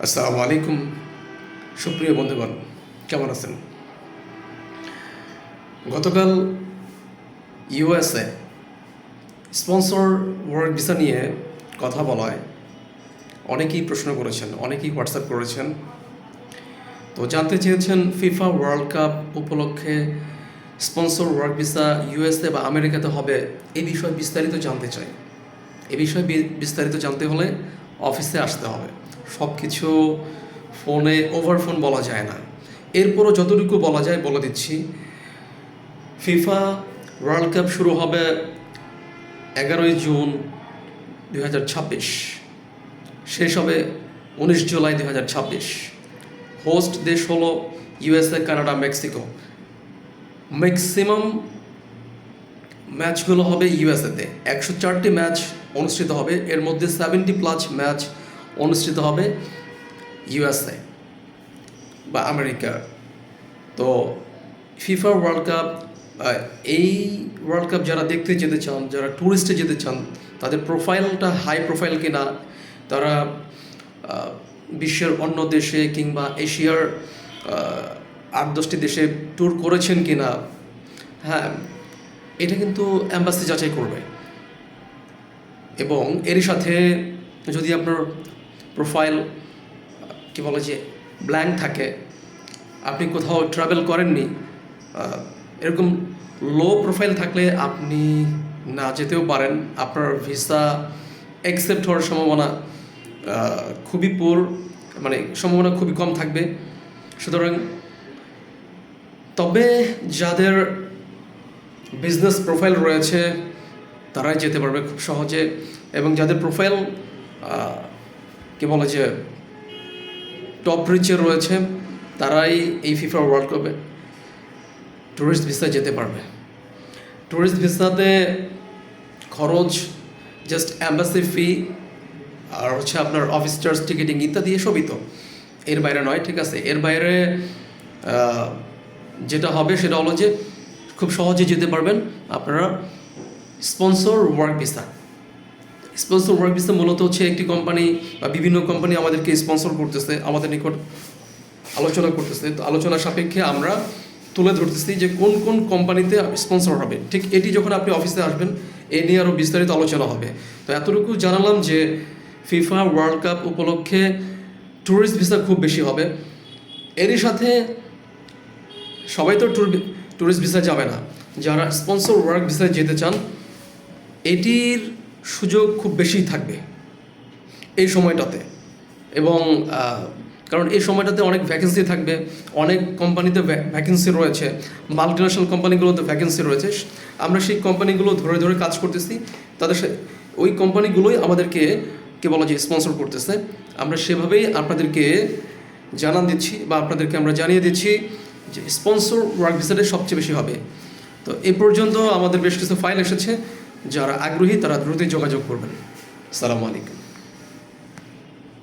আসসালামু আলাইকুম সুপ্রিয় বন্ধুগণ, কেমন আছেন? গতকাল ইউএসএ স্পন্সর ওয়ার্ক ভিসা নিয়ে কথা বলায় অনেকেই প্রশ্ন করেছেন, অনেকেই হোয়াটসঅ্যাপ করেছেন। তো জানতে চেয়েছেন ফিফা ওয়ার্ল্ড কাপ উপলক্ষে স্পন্সর ওয়ার্ক ভিসা ইউএসএ বা আমেরিকাতে হবে, এই বিষয়ে বিস্তারিত জানতে চাই। এ বিষয়ে বিস্তারিত জানতে হলে অফিসে আসতে হবে। সব কিছু ফোনে ফোন বলা যায় না। এরপরও যতটুকু বলা যায় বলে দিচ্ছি। ফিফা ওয়ার্ল্ড কাপ শুরু হবে 11 জুন 2026, শেষ হবে 19 জুলাই 2026। হোস্ট দেশ হলো ইউএসএ, কানাডা, মেক্সিকো। ম্যাক্সিমাম ম্যাচগুলো হবে ইউএসএতে। 104টি ম্যাচ অনুষ্ঠিত হবে, এর মধ্যে 70+ ম্যাচ অনুষ্ঠিত হবে ইউএসএ বা আমেরিকা। তো ফিফা ওয়ার্ল্ড কাপ, এই ওয়ার্ল্ড কাপ যারা দেখতে যেতে চান, যারা ট্যুরিস্টে যেতে চান, তাদের প্রোফাইলটা হাই প্রোফাইল কিনা, তারা বিশ্বের অন্য দেশে কিংবা এশিয়ার 8-10টি দেশে ট্যুর করেছেন কিনা, হ্যাঁ, এটা কিন্তু অ্যাম্বাসি যাচাই করবে। এবং এরই সাথে যদি আপনার প্রোফাইল কি বলে যে ব্ল্যাঙ্ক থাকে, আপনি কোথাও ট্রাভেল করেননি, এরকম লো প্রোফাইল থাকলে আপনি না যেতেও পারেন। আপনার ভিসা অ্যাকসেপ্ট হওয়ার সম্ভাবনা খুবই সম্ভাবনা খুবই কম থাকবে। সুতরাং তবে যাদের বিজনেস প্রোফাইল রয়েছে তারাই যেতে পারবে খুব সহজে, এবং যাদের প্রোফাইল কি বলে যে টপ রিচে রয়েছে তারাই এই ফিফা ওয়ার্ল্ড কাপে ট্যুরিস্ট ভিসায় যেতে পারবে। ট্যুরিস্ট ভিসাতে খরচ জাস্ট অ্যাম্বাসি ফি আর হচ্ছে আপনার অফিস চার্জ, টিকিটিং ইত্যাদি, এসবই তো, এর বাইরে নয়। ঠিক আছে, এর বাইরে যেটা হবে সেটা হলো যে খুব সহজে যেতে পারবেন আপনারা sponsor work visa. Sponsor work visa মূলত হচ্ছে একটি কোম্পানি বা বিভিন্ন কোম্পানি আমাদেরকে স্পন্সর করতেছে, আমাদের নিকট আলোচনা করতেছে। তো আলোচনা সাপেক্ষে আমরা তুলে ধরতেছি যে কোন কোন কোম্পানিতে স্পন্সর হবে। ঠিক এটি যখন আপনি অফিসে আসবেন এ নিয়ে আরও বিস্তারিত আলোচনা হবে। তো এতটুকু জানালাম যে ফিফা ওয়ার্ল্ড কাপ উপলক্ষে ট্যুরিস্ট ভিসা খুব বেশি হবে। এরই সাথে সবাই তো ট্যুরিস্ট ভিসা যাবে না, যারা স্পন্সর ওয়ার্ক ভিসায় যেতে চান এটির সুযোগ খুব বেশি থাকবে এই সময়টাতে। এবং কারণ এই সময়টাতে অনেক ভ্যাকেন্সি থাকবে, অনেক কোম্পানিতে ভ্যাকেন্সি রয়েছে, মাল্টিন্যাশনাল কোম্পানিগুলোতে ভ্যাকেন্সি রয়েছে। আমরা সেই কোম্পানিগুলো ধরে ধরে কাজ করতেছি, তাদের ওই কোম্পানিগুলোই আমাদেরকে কে বলা যে স্পন্সর করতেছে। আমরা সেভাবেই আপনাদেরকে জানান দিচ্ছি বা আপনাদেরকে আমরা জানিয়ে দিচ্ছি যে স্পন্সর ওয়ার্ক ভিসাটাই সবচেয়ে বেশি হবে। তো এ পর্যন্ত আমাদের বেশ কিছু ফাইল এসেছে, যারা আগ্রহী তারা দ্রুতই যোগাযোগ করবেন। আসসালামু আলাইকুম।